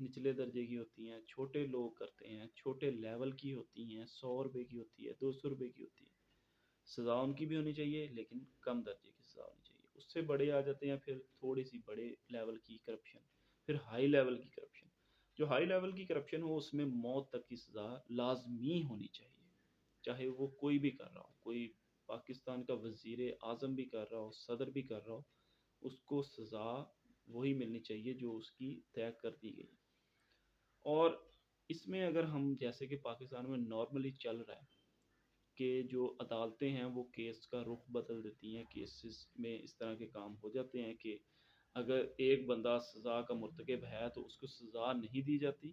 نچلے درجے کی ہوتی ہیں، چھوٹے لوگ کرتے ہیں، چھوٹے لیول کی ہوتی ہیں، 100 روپے کی ہوتی ہے، 200 روپے کی ہوتی ہے. سزا ان کی بھی ہونی چاہیے لیکن کم درجے کی سزا ہونی چاہیے. اس سے بڑے آ جاتے ہیں پھر تھوڑی سی بڑے لیول کی کرپشن، پھر ہائی لیول کی کرپشن. جو ہائی لیول کی کرپشن ہو اس میں موت تک کی سزا لازمی ہونی چاہیے، چاہے وہ کوئی بھی کر رہا ہو، کوئی پاکستان کا وزیر اعظم بھی کر رہا ہو، صدر بھی کر رہا ہو، اس کو سزا وہی ملنی چاہیے جو اس کی طے کر دی گئی. اور اس میں اگر ہم جیسے کہ پاکستان میں نارملی چل رہا ہے کہ جو عدالتیں ہیں وہ کیس کا رخ بدل دیتی ہیں، کیسز میں اس طرح کے کام ہو جاتے ہیں کہ اگر ایک بندہ سزا کا مرتکب ہے تو اس کو سزا نہیں دی جاتی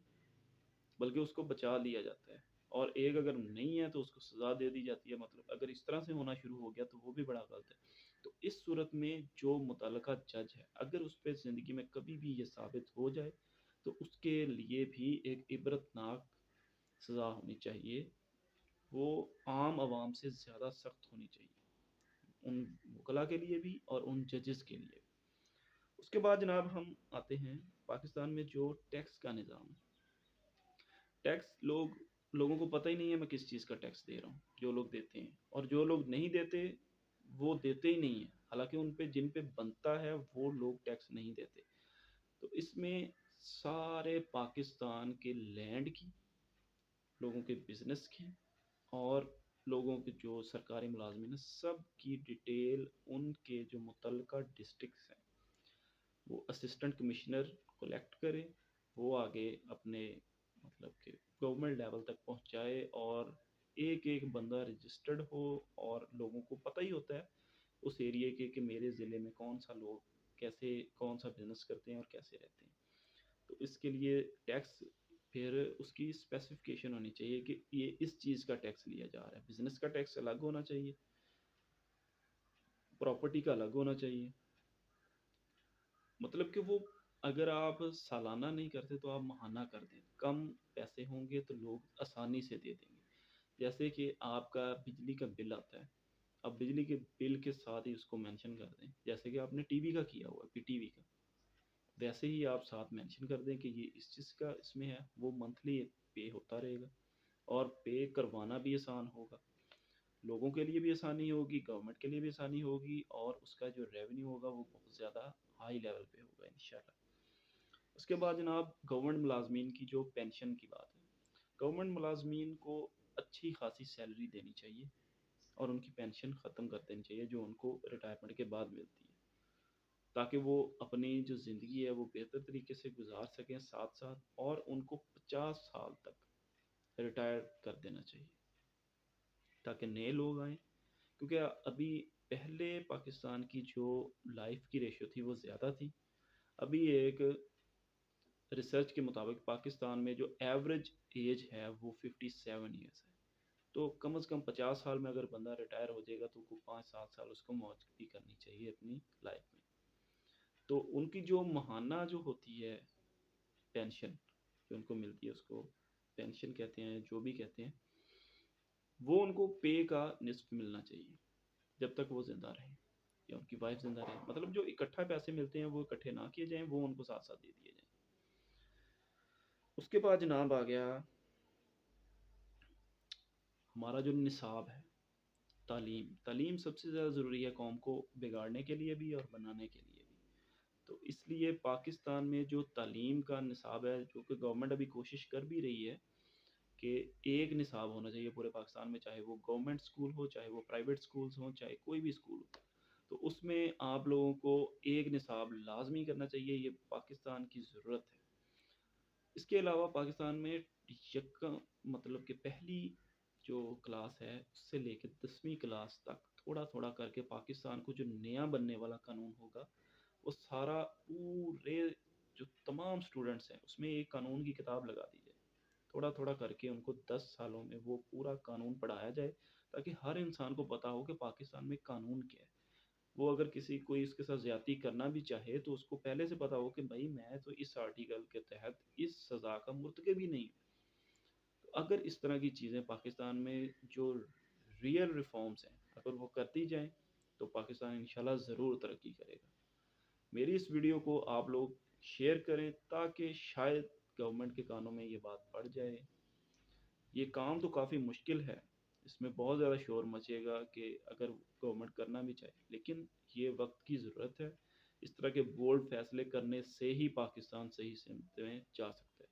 بلکہ اس کو بچا لیا جاتا ہے، اور ایک اگر نہیں ہے تو اس کو سزا دے دی جاتی ہے. مطلب اگر اس طرح سے ہونا شروع ہو گیا تو وہ بھی بڑا غلط ہے. تو اس صورت میں جو متعلقہ جج ہے اگر اس پہ زندگی میں کبھی بھی یہ ثابت ہو جائے تو اس کے لیے بھی ایک عبرتناک سزا ہونی چاہیے، وہ عام عوام سے زیادہ سخت ہونی چاہیے، ان وکلا کے لیے بھی اور ان ججز کے لیے بھی. اس کے بعد جناب ہم آتے ہیں پاکستان میں جو ٹیکس کا نظام ہے. ٹیکس لوگوں کو پتہ ہی نہیں ہے میں کس چیز کا ٹیکس دے رہا ہوں. جو لوگ دیتے ہیں اور جو لوگ نہیں دیتے وہ دیتے ہی نہیں ہیں، حالانکہ ان پہ جن پہ بنتا ہے وہ لوگ ٹیکس نہیں دیتے. تو اس میں سارے پاکستان کے لینڈ کی، لوگوں کے بزنس کی، اور لوگوں کے جو سرکاری ملازمین ہیں سب کی ڈیٹیل ان کے جو متعلقہ ڈسٹرکٹس ہیں وہ اسسٹنٹ کمشنر کلیکٹ کرے، وہ آگے اپنے مطلب کہ گورنمنٹ لیول تک پہنچائے، اور ایک ایک بندہ رجسٹرڈ ہو اور لوگوں کو پتہ ہی ہوتا ہے اس ایریے کے کہ میرے ضلع میں کون سا لوگ کیسے کون سا بزنس کرتے ہیں اور کیسے رہتے ہیں. تو اس کے لیے ٹیکس پھر اس کی اسپیسیفکیشن ہونی چاہیے کہ یہ اس چیز کا ٹیکس لیا جا رہا ہے. بزنس کا ٹیکس الگ ہونا چاہیے، پراپرٹی کا الگ ہونا چاہیے. مطلب کہ وہ اگر آپ سالانہ نہیں کرتے تو آپ ماہانہ کر دیں، کم پیسے ہوں گے تو لوگ آسانی سے دے دیں گے. جیسے کہ آپ کا بجلی کا بل آتا ہے، اب بجلی کے بل کے ساتھ ہی اس کو مینشن کر دیں، جیسے کہ آپ نے ٹی وی کا کیا ہوا پی ٹی وی کا، ویسے ہی آپ ساتھ مینشن کر دیں کہ یہ اس چیز کا اس میں ہے. وہ منتھلی پے ہوتا رہے گا اور پے کروانا بھی آسان ہوگا، لوگوں کے لیے بھی آسانی ہوگی، گورنمنٹ کے لیے بھی آسانی ہوگی، اور اس کا جو ریونیو ہوگا وہ بہت زیادہ ہائی لیول پہ ہوگا انشاءاللہ. اس کے بعد جناب گورنمنٹ ملازمین کی جو پینشن کی بات ہے، گورنمنٹ ملازمین کو اچھی خاصی سیلری دینی چاہیے اور ان کی پینشن ختم کر دینی چاہیے جو ان کو ریٹائرمنٹ کے بعد ملتی ہے، تاکہ وہ اپنی جو زندگی ہے وہ بہتر طریقے سے گزار سکیں ساتھ ساتھ، اور ان کو 50 سال تک ریٹائر کر دینا چاہیے تاکہ نئے لوگ آئیں. کیونکہ ابھی پہلے پاکستان کی جو لائف کی ریشو تھی وہ زیادہ تھی. ابھی ایک ریسرچ کے مطابق پاکستان میں جو ایوریج ایج ہے وہ 57 ایئرس ہے. تو کم از کم 50 سال میں اگر بندہ ریٹائر ہو جائے گا تو کو 5-7 سال اس کو موج بھی کرنی چاہیے اپنی لائف میں. تو ان کی جو ماہانہ جو ہوتی ہے پینشن جو ان کو ملتی ہے اس کو پینشن کہتے ہیں، جو بھی کہتے ہیں، وہ ان کو پے کا نصف ملنا چاہیے جب تک وہ زندہ رہیں یا ان کی وائف زندہ رہے. مطلب جو اکٹھا پیسے ملتے ہیں وہ اکٹھے نہ کیے جائیں، وہ ان کو ساتھ ساتھ دے دیے جائیں. اس کے بعد جناب آ گیا ہمارا جو نصاب ہے، تعلیم سب سے زیادہ ضروری ہے قوم کو بگاڑنے کے لیے بھی اور بنانے کے لیے بھی. تو اس لیے پاکستان میں جو تعلیم کا نصاب ہے، جو کہ گورنمنٹ ابھی کوشش کر بھی رہی ہے کہ ایک نصاب ہونا چاہیے پورے پاکستان میں، چاہے وہ گورنمنٹ اسکول ہو، چاہے وہ پرائیویٹ اسکولس ہوں، چاہے کوئی بھی اسکول ہو. تو اس میں آپ لوگوں کو ایک نصاب لازمی کرنا چاہیے، یہ پاکستان کی ضرورت ہے. اس کے علاوہ پاکستان میں یکم مطلب کہ پہلی جو کلاس ہے اس سے لے کے 10ویں کلاس تک تھوڑا تھوڑا کر کے پاکستان کو جو نیا بننے والا قانون ہوگا وہ سارا پورے جو تمام اسٹوڈنٹس ہیں اس میں ایک قانون کی کتاب لگا دی جائے. تھوڑا تھوڑا کر کے ان کو 10 سالوں میں وہ پورا قانون پڑھایا جائے تاکہ ہر انسان کو پتا ہو کہ پاکستان میں قانون کیا ہے. وہ اگر کسی کوئی اس کے ساتھ زیادتی کرنا بھی چاہے تو اس کو پہلے سے پتا ہو کہ بھائی میں تو اس آرٹیکل کے تحت اس سزا کا مرتکب بھی نہیں ہوں. تو اگر اس طرح کی چیزیں پاکستان میں جو ریئل ریفارمز ہیں اگر وہ کرتی جائیں تو پاکستان انشاءاللہ ضرور ترقی کرے گا. میری اس ویڈیو کو آپ لوگ شیئر کریں تاکہ شاید گورنمنٹ کے کانوں میں یہ بات پڑ جائے. یہ کام تو کافی مشکل ہے، اس میں بہت زیادہ شور مچے گا کہ اگر گورنمنٹ کرنا بھی چاہے، لیکن یہ وقت کی ضرورت ہے. اس طرح کے بولڈ فیصلے کرنے سے ہی پاکستان صحیح سمت میں جا سکتا ہے.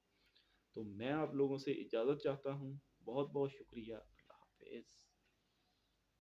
تو میں آپ لوگوں سے اجازت چاہتا ہوں. بہت بہت شکریہ. اللہ حافظ.